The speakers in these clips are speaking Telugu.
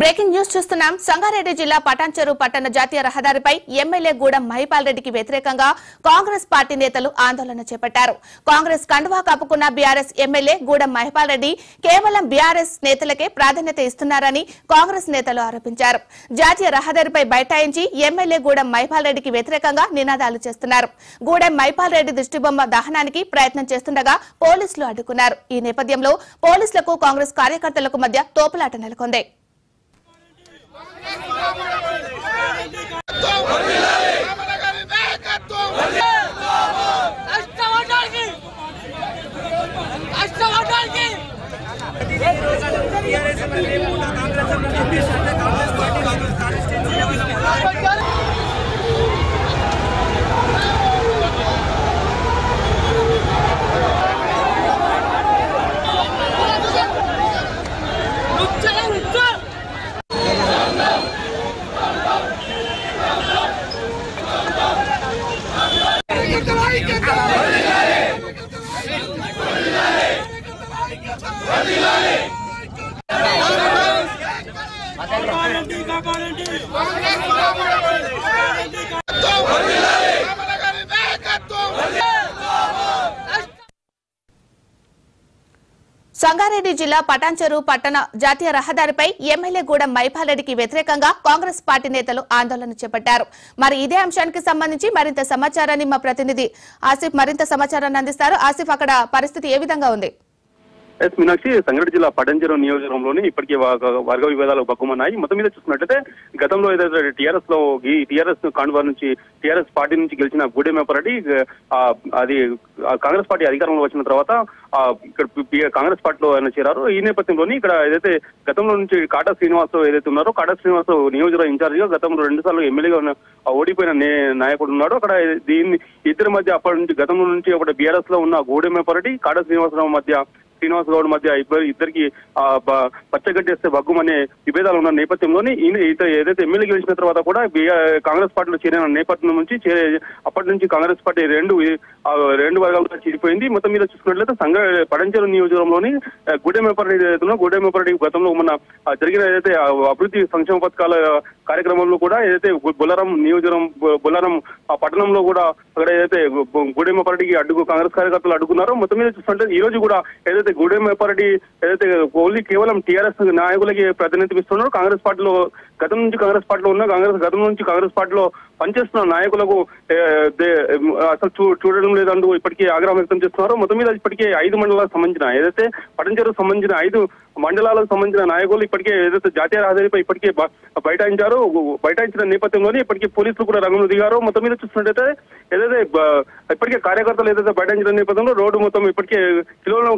బ్రేకింగ్ న్యూస్ చూస్తున్నాం. సంగారెడ్డి జిల్లా పటాన్చెరు పట్టణ జాతీయ రహదారిపై ఎమ్మెల్యే గూడెం మహిపాల్ రెడ్డికి వ్యతిరేకంగా కాంగ్రెస్ పార్టీ నేతలు ఆందోళన చేపట్టారు. కాంగ్రెస్ కండువా కప్పుకున్న బీఆర్ఎస్ ఎమ్మెల్యే గూడెం మహిపాల్ రెడ్డి కేవలం బీఆర్ఎస్ నేతలకే ప్రాధాన్యత ఇస్తున్నారని కాంగ్రెస్ నేతలు ఆరోపించారు. జాతీయ రహదారిపై బైఠాయించి ఎమ్మెల్యే గూడెం మహిపాల్ రెడ్డికి వ్యతిరేకంగా నినాదాలు చేస్తున్నారు. గూడెం మహిపాల్ రెడ్డి దిష్టిబొమ్మ దహనానికి ప్రయత్నం చేస్తుండగా పోలీసులు అడ్డుకున్నారు. ఈ నేపథ్యంలో పోలీసులకు కాంగ్రెస్ కార్యకర్తలకు మధ్య తోపులాట నెలకొంది. సంగారెడ్డి జిల్లా పటాన్చెరు పట్టణ జాతీయ రహదారిపై ఎమ్మెల్యే గూడెం మహిపాల్ రెడ్డికి వ్యతిరేకంగా కాంగ్రెస్ పార్టీ నేతలు ఆందోళన చేపట్టారు. మరి ఇదే అంశానికి సంబంధించి మరింత సమాచారాన్ని మా ప్రతినిధి ఆసిఫ్ మరింత సమాచారాన్ని అందిస్తారు. ఆసిఫ్, అక్కడ పరిస్థితి ఏ విధంగా ఉంది? మీనాక్షి, సంగారెడ్డి జిల్లా పటాన్చెరు నియోజకవర్గంలోని ఇప్పటికీ వర్గ విభేదాలు బగ్గుమన్నాయి. మొత్తం మీద చూసుకున్నట్టయితే గతంలో ఏదైతే టీఆర్ఎస్ లో ఈ టీఆర్ఎస్ కాండువా నుంచి టీఆర్ఎస్ పార్టీ నుంచి గెలిచిన గూడెం మహిపాల్ రెడ్డి అది కాంగ్రెస్ పార్టీ అధికారంలో వచ్చిన తర్వాత ఇక్కడ కాంగ్రెస్ పార్టీలో ఆయన చేరారు. ఈ నేపథ్యంలోని ఇక్కడ ఏదైతే గతంలో నుంచి కాటా శ్రీనివాస్ ఏదైతే ఉన్నారో కాటా శ్రీనివాస్ నియోజకవర్గ ఇన్ఛార్జ్ గా గతంలో 2 సార్లు ఎమ్మెల్యేగా ఓడిపోయిన నాయకుడు ఉన్నాడు. అక్కడ దీన్ని ఇద్దరి మధ్య అప్పటి నుంచి గతంలో నుంచి ఒకటి బీఆర్ఎస్ లో ఉన్న గూడెం మహిపాల్ రెడ్డి కాటా శ్రీనివాస్ గౌడ్ మధ్య ఇద్దరికి పచ్చగడ్డేస్తే బగ్గుమనే విభేదాలు ఉన్న నేపథ్యంలోని ఏదైతే ఎమ్మెల్యే గెలిచిన తర్వాత కూడా కాంగ్రెస్ పార్టీలో చేరిన నేపథ్యం నుంచి అప్పటి నుంచి కాంగ్రెస్ పార్టీ రెండు వర్గాలుగా చీలిపోయింది. మొత్తం మీద చూసుకున్నట్లయితే పటాన్చెరు నియోజకవర్గంలోని గూడెం మహిపాల్ రెడ్డి ఏదైతే గూడెం మహిపాల్ రెడ్డి గతంలో మన జరిగిన ఏదైతే అభివృద్ధి సంక్షేమ పథకాల కార్యక్రమంలో కూడా ఏదైతే బొల్లారం నియోజకవర్గం బొల్లారం పట్టణంలో కూడా అక్కడ ఏదైతే గూడెం మహిపాల్ రెడ్డికి కాంగ్రెస్ కార్యకర్తలు అడ్డుకున్నారో మొత్తం మీద చూసుకుంటే ఈ రోజు కూడా ఏదైతే గూడెం మహిపాల్ రెడ్డి ఏదైతే ఓన్లీ కేవలం టీఆర్ఎస్ నాయకులకి ప్రాధాన్యత ఇస్తున్నారో కాంగ్రెస్ పార్టీలో గతం నుంచి కాంగ్రెస్ పార్టీలో పనిచేస్తున్న నాయకులకు అసలు చూడడం లేదంటూ ఇప్పటికీ ఆగ్రహం వ్యక్తం చేస్తున్నారు. మొత్తం మీద ఇప్పటికే 5 మండలాలకు సంబంధించిన ఏదైతే పటాన్చెరుకు సంబంధించిన 5 మండలాలకు సంబంధించిన నాయకులు ఇప్పటికే ఏదైతే జాతీయ రహదారిపై ఇప్పటికే బైఠాయించిన నేపథ్యంలోనే ఇప్పటికే పోలీసులు కూడా రంగంలో దిగారు. మొత్తం మీద చూస్తున్నట్టయితే ఏదైతే ఇప్పటికే కార్యకర్తలు ఏదైతే బైఠాయించిన నేపథ్యంలో రోడ్డు మొత్తం ఇప్పటికే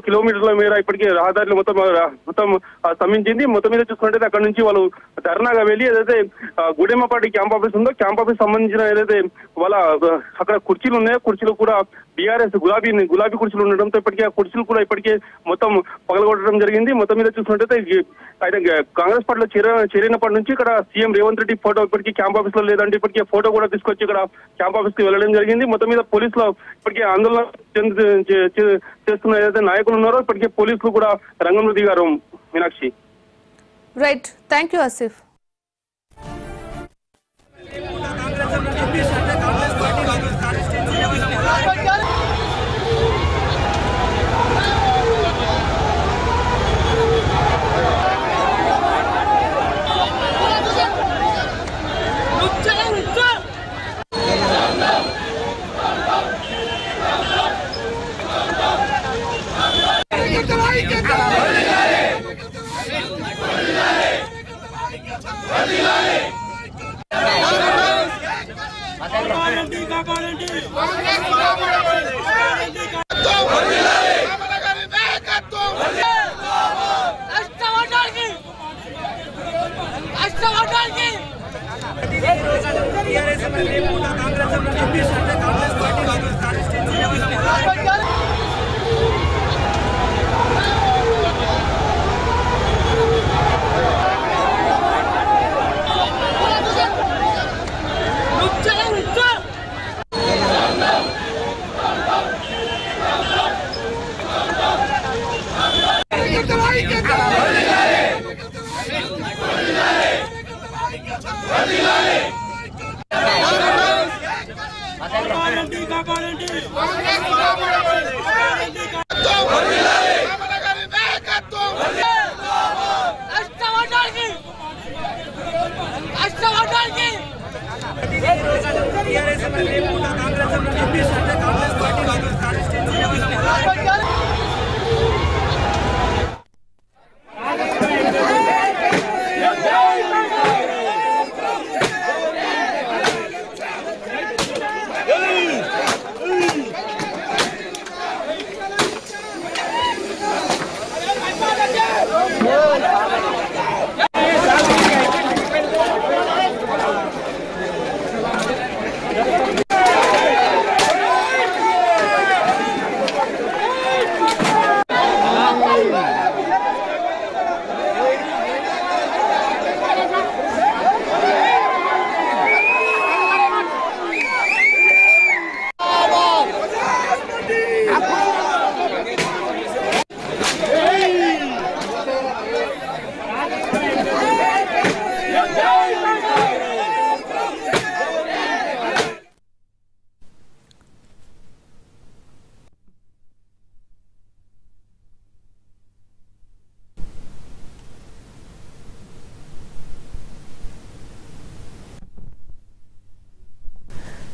కిలోమీటర్ల మేర ఇప్పటికే రహదారులు మొత్తం స్తంభించింది. మొత్తం మీద చూసుకున్నట్టయితే అక్కడ నుంచి వాళ్ళు ధర్నాగా వెళ్ళి ఏదైతే గూడెం పార్టీ క్యాంప్ ఆఫీస్ ఉందో క్యాంప్ ఆఫీస్ సంబంధించిన ఏదైతే వాళ్ళ అక్కడ కుర్చీలు ఉన్నాయో కుర్చీలు కూడా బీఆర్ఎస్ గులాబీ కుర్చీలు ఉండడంతో ఇప్పటికే ఆ కుర్చీలు కూడా ఇప్పటికే మొత్తం పగలగొట్టడం జరిగింది. మొత్తం మీద చూసుకున్నట్టయితే ఆయన కాంగ్రెస్ పార్టీలో చేరినప్పటి నుంచి ఇక్కడ సీఎం రేవంత్ రెడ్డి ఫోటో ఇప్పటికీ క్యాంప్ ఆఫీస్ లో లేదంటే ఇప్పటికే ఫోటో కూడా తీసుకొచ్చి ఇక్కడ క్యాంప్ ఆఫీస్ కి వెళ్ళడం జరిగింది. మొత్తం మీద పోలీసులు ఇప్పటికే ఆందోళన చేస్తున్న ఏదైతే నాయకులు ఉన్నారో ఇప్పటికే పోలీసులు కూడా రంగంలో దిగారు. Meenakshi, right, thank you Asif.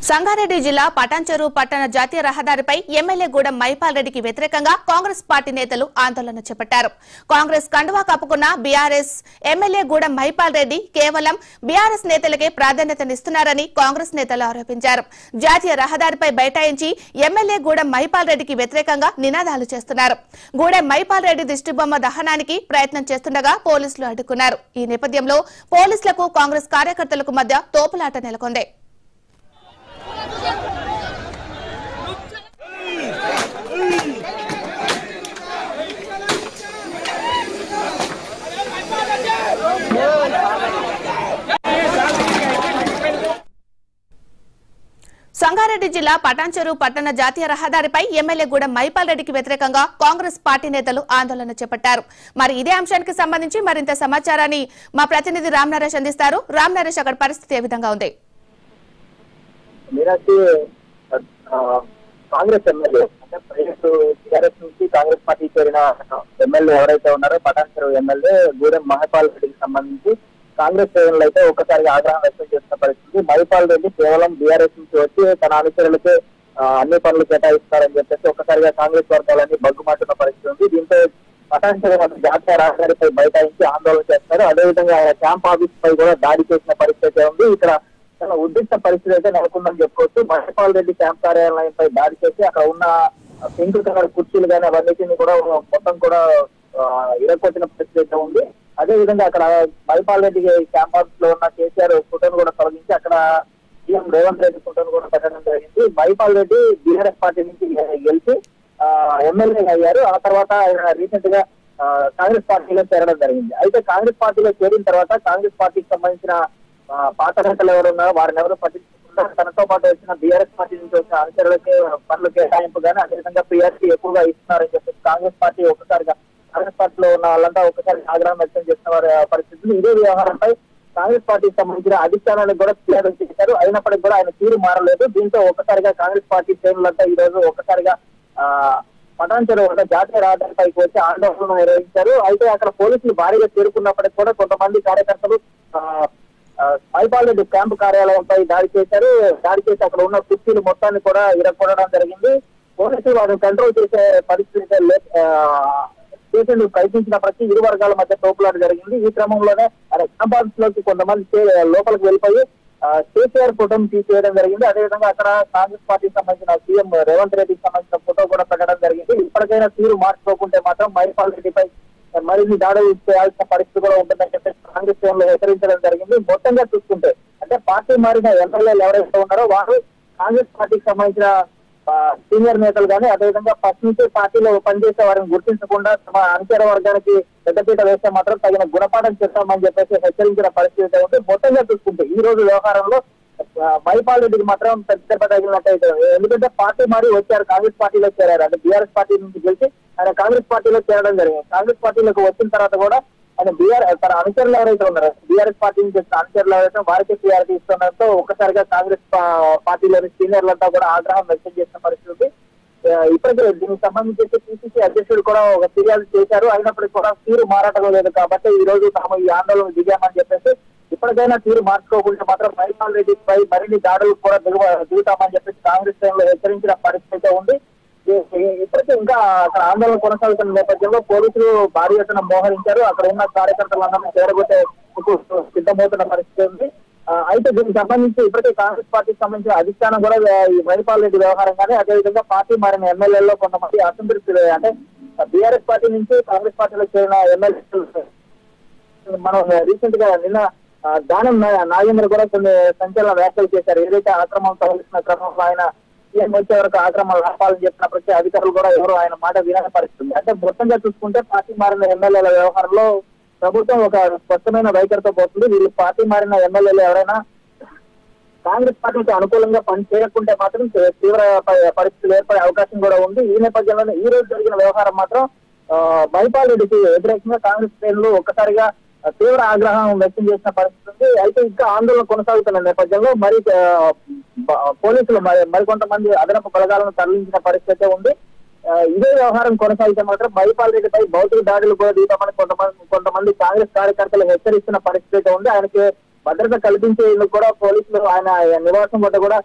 Sangareddy జిల్లా పటాన్చెరు పట్టణ జాతీయ రహదారిపై ఎమ్మెల్యే గూడెం మైపాల్ రెడ్డికి వ్యతిరేకంగా కాంగ్రెస్ పార్టీ నేతలు ఆందోళన చేపట్టారు. కాంగ్రెస్ కండువా కప్పుకున్న బీఆర్ఎస్ ఎమ్మెల్యే గూడెం మైపాల్ రెడ్డి కేవలం బీఆర్ఎస్ నేతలకే ప్రాధాన్యతనిస్తున్నారని కాంగ్రెస్ నేతలు ఆరోపించారు. జాతీయ రహదారిపై బైఠాయించి ఎమ్మెల్యే గూడెం మైపాల్ రెడ్డికి వ్యతిరేకంగా నినాదాలు చేస్తున్నారు. గూడెం మైపాల్ రెడ్డి దిష్టిబొమ్మ దహనానికి ప్రయత్నం చేస్తుండగా పోలీసులు అడ్డుకున్నారు. ఈ నేపథ్యంలో పోలీసులకు కాంగ్రెస్ కార్యకర్తలకు మధ్య తోపులాట నెలకొంది. సంగారెడ్డి జిల్లా పటాన్చెరు పట్టణ జాతీయ రహదారిపై ఎమ్మెల్యే గూడెం మైపాల్ రెడ్డికి వ్యతిరేకంగా కాంగ్రెస్ పార్టీ నేతలు ఆందోళన చేపట్టారు. మరి ఇదే అంశానికి సంబంధించి మరింత సమాచారాన్ని మా ప్రతినిధి రామ్ నరేష్ అందిస్తారు. రామ్ నరేష్, అక్కడ పరిస్థితి ఏ విధంగా ఉంది? కాంగ్రెస్ ఎమ్మెల్యే అంటే ప్రైవేట్ టీఆర్ఎస్ నుంచి కాంగ్రెస్ పార్టీ చేరిన ఎమ్మెల్యే ఎవరైతే ఉన్నారో పటాన్చెరు ఎమ్మెల్యే గూడెం మైపాల్ రెడ్డికి సంబంధించి కాంగ్రెస్ శ్రేణులు అయితే ఒక్కసారిగా ఆగ్రహం వ్యక్తం చేస్తున్న పరిస్థితి. మైపాల్ రెడ్డి కేవలం బీఆర్ఎస్ నుంచి వచ్చి తన అనుచరులకే అన్ని పనులు కేటాయిస్తారని చెప్పేసి ఒక్కసారిగా కాంగ్రెస్ వర్గాలన్నీ బగ్గుమాటున్న పరిస్థితి ఉంది. దీంతో పటాన్చెరు జాతీయ రహదారిపై బైఠాయించి ఆందోళన చేస్తారు. అదేవిధంగా ఆయన క్యాంప్ ఆఫీస్ పై కూడా దాడి చేసిన పరిస్థితి ఉంది. ఇక్కడ చాలా ఉద్రిక్త పరిస్థితి అయితే నెలకొందని చెప్పుకోవచ్చు. మైపాల్ రెడ్డి క్యాంప్ కార్యాలయంపై దాడి చేసి అక్కడ ఉన్న పింక్ కలర్ కుర్చీలు కానీ అవన్నిటిని కూడా మొత్తం కూడా ఇరగొట్టిన పరిస్థితి అయితే ఉంది. అదే విధంగా అక్కడ మైపాల్ రెడ్డి క్యాంప్ ఆఫీస్ లో ఉన్న కేసీఆర్ ఫోటోను కూడా తొలగించి అక్కడ సీఎం రేవంత్ రెడ్డి ఫోటోను కూడా పెట్టడం జరిగింది. మైపాల్ రెడ్డి బీఆర్ఎస్ పార్టీ నుంచి గెలిచి ఎమ్మెల్యే అయ్యారు. ఆ తర్వాత ఆయన రీసెంట్ గా కాంగ్రెస్ పార్టీలో చేరడం జరిగింది. అయితే కాంగ్రెస్ పార్టీలో చేరిన తర్వాత కాంగ్రెస్ పార్టీకి సంబంధించిన పాత నేతలు ఎవరు ఉన్నారో వారిని ఎవరు పట్టించుకుంటారు. తనతో పాటు వచ్చిన బీఆర్ఎస్ పార్టీ నుంచి వచ్చిన అనుచరులకే పనులు కేటాయింపు కానీ అదేవిధంగా పీఆర్సీ ఎక్కువగా ఇస్తున్నారని చెప్పేసి కాంగ్రెస్ పార్టీ ఒక్కసారిగా కాంగ్రెస్ పార్టీలో ఉన్న వాళ్ళంతా ఒకసారి ఆగ్రహం వ్యక్తం చేసిన వారి పరిస్థితులు. ఇదే వ్యవహారంపై కాంగ్రెస్ పార్టీకి సంబంధించిన అధిష్టానానికి కూడా ఫిర్యాదు చేశారు. అయినప్పటికీ కూడా ఆయన తీరు మారలేదు. దీంతో ఒక్కసారిగా కాంగ్రెస్ పార్టీ శ్రేణులంతా ఈ రోజు ఒక్కసారిగా పటాన్చెరు వద్ద జాతీయ రహదారిపైకి వచ్చి ఆందోళన నిర్వహించారు. అయితే అక్కడ పోలీసులు భారీగా చేరుకున్నప్పటికీ కూడా కొంతమంది కార్యకర్తలు మైపాల్ రెడ్డి క్యాంపు కార్యాలయంపై దాడి చేశారు. దాడి చేసి అక్కడ ఉన్న కుర్చీలు మొత్తాన్ని కూడా ఇరగొట్టడం జరిగింది. పోలీసులు వారిని కంట్రోల్ చేసే పరిస్థితి చేసేందుకు ప్రయత్నించినప్పటికీ ఇరు వర్గాల మధ్య తోపులాట జరిగింది. ఈ క్రమంలోనే క్యాంప్ ఆఫీస్ లోకి కొంతమంది లోపలికి వెళ్ళిపోయి కేసీఆర్ ఫోటోను తీసేయడం జరిగింది. అదేవిధంగా అక్కడ కాంగ్రెస్ పార్టీకి సంబంధించిన సీఎం రేవంత్ రెడ్డికి సంబంధించిన ఫోటో కూడా పెట్టడం జరిగింది. ఇప్పటికైనా తీరు మార్చుకోకుంటే మాత్రం మైపాల్ రెడ్డిపై మరిన్ని దాడులు చేయాల్సిన పరిస్థితి కూడా ఉంటుందని చెప్పేసి కాంగ్రెస్ శ్రేణులు హెచ్చరించడం జరిగింది. మొత్తంగా చూసుకుంటే అంటే పార్టీ మారిన ఎమ్మెల్యేలు ఎవరైతే ఉన్నారో వారు కాంగ్రెస్ పార్టీకి సంబంధించిన సీనియర్ నేతలు కానీ అదేవిధంగా ఫస్ట్ నుంచి పార్టీలో పనిచేసే వారిని గుర్తించకుండా తమ అనుచర వర్గానికి పెద్దపీట వేస్తే మాత్రం తగిన గుణపాఠం చేస్తామని చెప్పేసి హెచ్చరించిన పరిస్థితి ఉంది. మొత్తంగా చూసుకుంటే ఈ రోజు వ్యవహారంలో మైపాల్ రెడ్డికి మాత్రం పెద్ద తగిలినట్టయితే, ఎందుకంటే పార్టీ మారి వచ్చారు, కాంగ్రెస్ పార్టీలో చేరారు. అంటే బీఆర్ఎస్ పార్టీ నుంచి గెలిచి ఆయన కాంగ్రెస్ పార్టీలో చేరడం జరిగింది. కాంగ్రెస్ పార్టీలోకి వచ్చిన తర్వాత కూడా ఆయన తన అనుచరులు ఎవరైతే ఉన్నారో బీఆర్ఎస్ పార్టీ నుంచి వచ్చిన అనుచరులు ఎవరైతే వారికి ప్రియారిటీ ఇస్తున్నారో ఒక్కసారిగా కాంగ్రెస్ పార్టీలోని సీనియర్లంతా కూడా ఆగ్రహం వ్యక్తం చేసిన పరిస్థితి. ఇప్పటికే దీనికి సంబంధించి పిసిసి అధ్యక్షుడు కూడా ఒక ఫిర్యాదు చేశారు. అయినప్పటికీ కూడా తీరు మారటం లేదు కాబట్టి ఈ రోజు తాము ఈ ఆందోళన దిగామని చెప్పేసి ఇప్పటికైనా తీరు మార్చుకోకుండా మాత్రం మహిపాల్ రెడ్డిపై మరిన్ని దాడులు కూడా దిగుతామని చెప్పేసి కాంగ్రెస్ శ్రేణులు హెచ్చరించిన పరిస్థితి ఉంది. ఇప్పటికీ ఇంకా అక్కడ ఆందోళన కొనసాగుతున్న నేపథ్యంలో పోలీసులు భారీ ఎత్తున మోహరించారు. అక్కడ ఉన్న కార్యకర్తలందరూ చేరగొట్టే సిద్ధమవుతున్న పరిస్థితి ఉంది. అయితే దీనికి సంబంధించి ఇప్పటికే కాంగ్రెస్ పార్టీకి సంబంధించిన అధిష్టానం కూడా ఈ మహిపాల్ రెడ్డి వ్యవహారం కానీ అదేవిధంగా పార్టీ మారిన ఎమ్మెల్యేల్లో కొంతమంది అసంతృప్తి అంటే బీఆర్ఎస్ పార్టీ నుంచి కాంగ్రెస్ పార్టీలో చేరిన ఎమ్మెల్యేలు మనం రీసెంట్ గా నిన్న దానం నాగేంద్ర కూడా కొన్ని సంచలన వ్యాఖ్యలు చేశారు. ఏదైతే ఆక్రమణ తొలగిస్తున్న క్రమంలో ఆయన సీఎం వచ్చే వరకు ఆక్రమణలు ఆపాలని చెప్పినప్పటికీ అధికారులు కూడా ఎవరు ఆయన మాట వినని పరిస్థితి. అంటే మొత్తంగా చూసుకుంటే పార్టీ మారిన ఎమ్మెల్యేల వ్యవహారంలో ప్రభుత్వం ఒక స్పష్టమైన వైఖరితో పోతుంది. వీళ్ళు పార్టీ మారిన ఎమ్మెల్యేలు ఎవరైనా కాంగ్రెస్ పార్టీకి అనుకూలంగా పని చేయకుంటే మాత్రం తీవ్ర పరిస్థితులు ఏర్పడే అవకాశం కూడా ఉంది. ఈ నేపథ్యంలోనే ఈ రోజు జరిగిన వ్యవహారం మాత్రం మహిపాల్ రెడ్డికి వ్యతిరేకంగా కాంగ్రెస్ శ్రేణులు ఒక్కసారిగా తీవ్ర ఆగ్రహం వ్యక్తం చేసిన పరిస్థితి ఉంది. అయితే ఇంకా ఆందోళన కొనసాగుతున్న నేపథ్యంలో పోలీసులు మరికొంతమంది అదనపు బలగాలను తరలించిన పరిస్థితి ఉంది. ఇదే వ్యవహారం కొనసాగితే మాత్రం మహిపాల్ రెడ్డిపై భౌతిక దాడులు కూడా దిగుతామని కొంతమంది కాంగ్రెస్ కార్యకర్తలు హెచ్చరిస్తున్న పరిస్థితి ఉంది. ఆయనకి భద్రత కల్పించేందుకు కూడా పోలీసులు ఆయన నివాసం వద్ద కూడా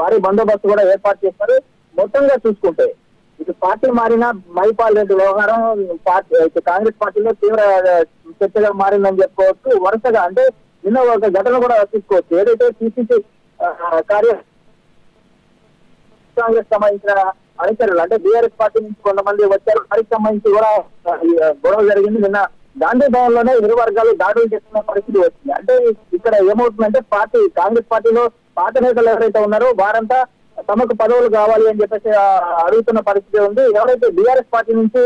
భారీ బందోబస్తు కూడా ఏర్పాటు చేస్తారు. మొత్తంగా చూసుకుంటే ఇటు పార్టీ మారిన మహిపాల్ రెడ్డి వ్యవహారం కాంగ్రెస్ పార్టీలో తీవ్ర చర్చగా మారిందని చెప్పుకోవచ్చు. వరుసగా అంటే నిన్న ఒక ఘటన కూడా తీసుకోవచ్చు. ఏదైతే పిసిసి కాంగ్రెస్ సంబంధించిన అనుచరులు అంటే బీఆర్ఎస్ పార్టీ నుంచి కొంతమంది వచ్చారు. వారికి సంబంధించి కూడా గొడవ జరిగింది. నిన్న గాంధీ భవన్ లోనే ఇరు వర్గాలు దాడులు చేస్తున్న పరిస్థితి వచ్చింది. అంటే ఇక్కడ ఏమవుతుందంటే కాంగ్రెస్ పార్టీలో పాత నేతలు ఎవరైతే ఉన్నారో వారంతా తమకు పదవులు కావాలి అని చెప్పేసి అడుగుతున్న పరిస్థితి ఉంది. ఎవరైతే బీఆర్ఎస్ పార్టీ నుంచి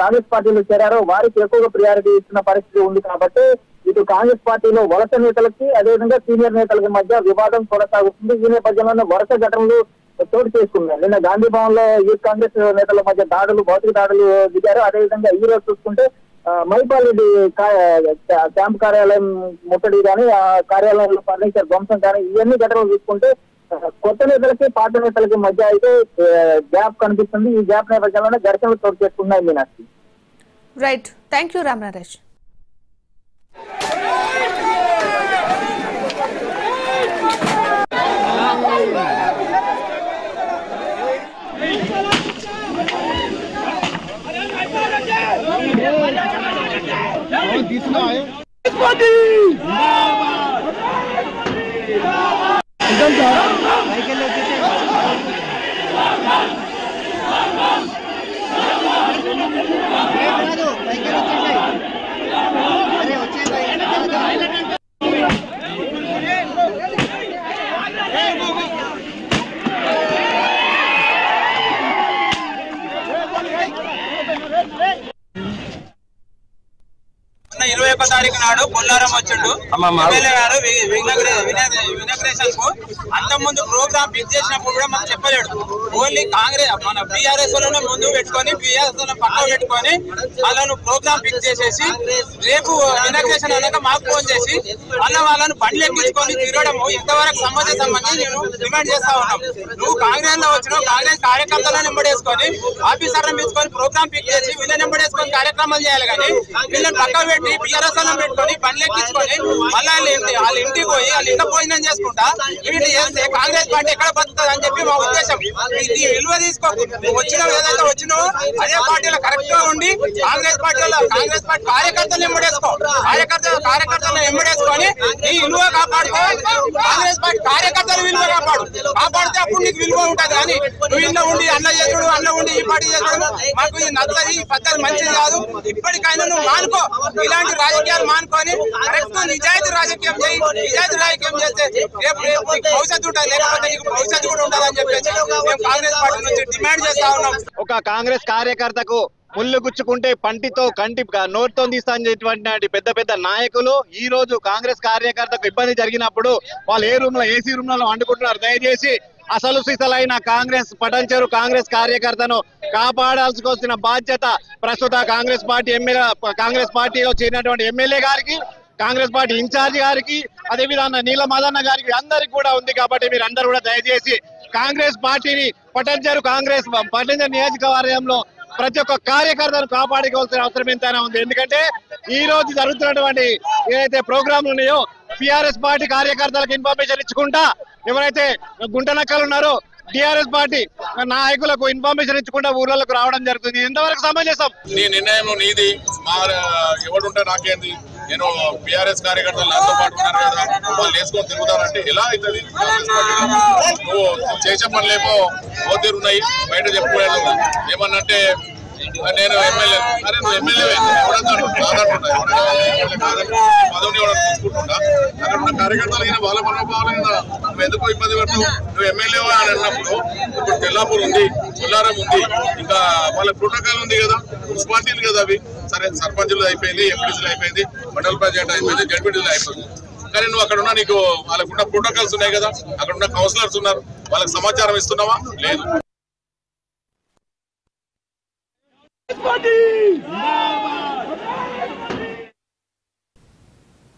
కాంగ్రెస్ పార్టీలో చేరారో వారికి ఎక్కువగా ప్రియారిటీ ఇస్తున్న పరిస్థితి ఉంది. కాబట్టి ఇటు కాంగ్రెస్ పార్టీలో వలస నేతలకి అదేవిధంగా సీనియర్ నేతలకి మధ్య వివాదం కొనసాగుతుంది. ఈ నేపథ్యంలోనే వరుస ఘటనలు చోటు చేసుకున్నాయి. నిన్న గాంధీ భవన్ లో యూత్ కాంగ్రెస్ నేతల మధ్య భౌతిక దాడులు దిగారు. అదేవిధంగా ఈ రోజు చూసుకుంటే మహిపాల్ రెడ్డి క్యాంప్ కార్యాలయం ముట్టడి కానీ ఆ కార్యాలయంలో ఫర్నిచర్ ధ్వంసం కానీ ఇవన్నీ ఘటనలు చూసుకుంటే కొత్త నేతలకి పాత నేతలకి మధ్య అయితే గ్యాప్ కనిపిస్తుంది. ఈ గ్యాప్ నేపథ్యంలోనే ఘర్షణలు చోటు చేసుకున్నాయి. Meenakshi. Right, thank you Ram Naresh. మొన్న 21వ తారీఖు నాడు బొల్లారం వచ్చిండు ఎమ్మెల్యే గారు వినగ్రేషన్ కు. అంతకుముందు ప్రోగ్రామ్ ఫిక్స్ చేసినప్పుడు కూడా మనం చెప్పలేడు. ఓన్లీ కాంగ్రెస్ మన బీఆర్ఎస్ లను ముందు పెట్టుకొని బీఆర్ఎస్ పక్కన పెట్టుకొని వాళ్ళను ప్రోగ్రామ్ ఫిక్స్ చేసేసి రేపు వినగ్రేషన్ అన్నాక మాకు ఫోన్ చేసి వాళ్ళను బండ్లు ఎక్కించుకొని తిరగడం ఇంతవరకు సంబంధించి నేను డిమాండ్ చేస్తా ఉన్నాం. నువ్వు కాంగ్రెస్ లో వచ్చినావు, కాంగ్రెస్ కార్యకర్తలను నెంబడేసుకొని ఆఫీసర్లను తీసుకొని ప్రోగ్రామ్ ఫిక్స్ చేసి వీళ్ళని నెంబడేసుకొని కార్యక్రమాలు చేయాలి. కానీ వీళ్ళని పక్క పెట్టి బీఆర్ఎస్ పెట్టుకొని బండ్లు ఎక్కించుకొని మళ్ళీ వాళ్ళ ఇంటికి పోయి వాళ్ళ ఇంట్లో భోజనం చేసుకుంటా వీళ్ళు చేస్తే కాంగ్రెస్ పార్టీ ఎక్కడ బతుకుతుంది అని చెప్పి మా ఉద్దేశం. ఇది విలువ తీసుకోకు. వచ్చినావు ఏదైతే వచ్చినావు అదే పార్టీలో కరెక్ట్ గా ఉండి కాంగ్రెస్ పార్టీ కార్యకర్తలు ఎంబడేసుకో. కార్యకర్తలను ఎంబడేసుకొని నీ విలువ కాపాడుకో. కాంగ్రెస్ పార్టీ కార్యకర్తల విలువ కాపాడితే అప్పుడు నీకు విలువ ఉంటది. కానీ నువ్వు ఇంట్లో ఉండి అన్న ఉండి ఈ పార్టీ చేసుడు మాకు ఇది నచ్చది, ఈ పద్ధతి మంచిది కాదు. ఇప్పటికైనా నువ్వు మానుకో. ఇలాంటి రాజకీయాలు మానుకొని కరెక్ట్ నిజాయితీ రాజకీయం చేయి. నిజాయితీ రాజకీయం చేస్తే రేపు భవిష్యత్తు ఉంటుంది, లేకపోతే నీకు భవిష్యత్తు కూడా ఉంటుంది అని చెప్పేసి మేము కాంగ్రెస్ పార్టీ నుంచి డిమాండ్ చేస్తా ఉన్నాం. ఒక కాంగ్రెస్ కార్యకర్తకు ముళ్ళు గుచ్చుకుంటే పంటితో కంటి నోటితో తీస్తానటువంటి పెద్ద పెద్ద నాయకులు ఈ రోజు కాంగ్రెస్ కార్యకర్తకు ఇబ్బంది జరిగినప్పుడు వాళ్ళు ఏ రూమ్ లో ఏసీ రూమ్ లో వండుకుంటున్నారు. దయచేసి అసలు సిసలైన కాంగ్రెస్ పటంచెరు కాంగ్రెస్ కార్యకర్తను కాపాడాల్సిన బాధ్యత ప్రస్తుత కాంగ్రెస్ పార్టీలో చేరినటువంటి ఎమ్మెల్యే గారికి, కాంగ్రెస్ పార్టీ ఇన్ఛార్జ్ గారికి, అదేవిధంగా నీల మదన్న గారికి అందరికి కూడా ఉంది. కాబట్టి మీరు అందరూ కూడా దయచేసి కాంగ్రెస్ పార్టీని పటంచెరు నియోజకవర్గంలో ప్రతి ఒక్క కార్యకర్తను కాపాడుకోవాల్సిన అవసరం ఎంతైనా ఉంది. ఎందుకంటే ఈ రోజు జరుగుతున్నటువంటి ఏదైతే ప్రోగ్రాంలు ఉన్నాయో టిఆర్ఎస్ పార్టీ కార్యకర్తలకు ఇన్ఫర్మేషన్ ఇచ్చుకుంటా ఎవరైతే గుంటనక్కలు ఉన్నారో టిఆర్ఎస్ పార్టీ నాయకులకు ఇన్ఫర్మేషన్ ఇచ్చుకుంటా ఊర్లకు రావడం జరుగుతుంది. ఎంతవరకు సమంజసం? నీ నిర్ణయం నీది, ఎవడుంటే నాకేంది? నేను టిఆర్ఎస్ కార్యకర్తలు నాతో పాటు ఉన్నారు కదా, వాళ్ళు వేసుకొని తిరుగుతానంటే ఎలా అవుతుంది? నువ్వు చేసే పనులేమో ఓతీరున్నాయి, బయట చెప్పుకోలేదు. ఏమన్నంటే నేను ఎమ్మెల్యే, అరే నువ్వు ఎమ్మెల్యే పదవిని కూడా తీసుకుంటున్నా. అక్కడ ఉన్న కార్యకర్తలు వాళ్ళ మనోభావాలు కదా, నువ్వు ఎందుకు ఇబ్బంది పడతావు? నువ్వు ఎమ్మెల్యే అని అన్నప్పుడు ఇప్పుడు తెల్లాపూర్ ఉంది, కొల్లారం ఉంది, ఇంకా వాళ్ళ ప్రోటోకాల్ ఉంది కదా, మున్సిపాలిటీలు కదా అవి. సరే సర్పంచులు అయిపోయింది, ఎంపీసీలు అయిపోయింది, మండల ప్రెసిడెంట్ అయిపోయింది, జడ్పీటీలు అయిపోయింది. కానీ నువ్వు అక్కడ ఉన్న నీకు వాళ్ళకున్న ప్రోటోకాల్స్ ఉన్నాయి కదా, అక్కడ ఉన్న కౌన్సిలర్స్ ఉన్నారు, వాళ్ళకి సమాచారం ఇస్తున్నావా? లేదు.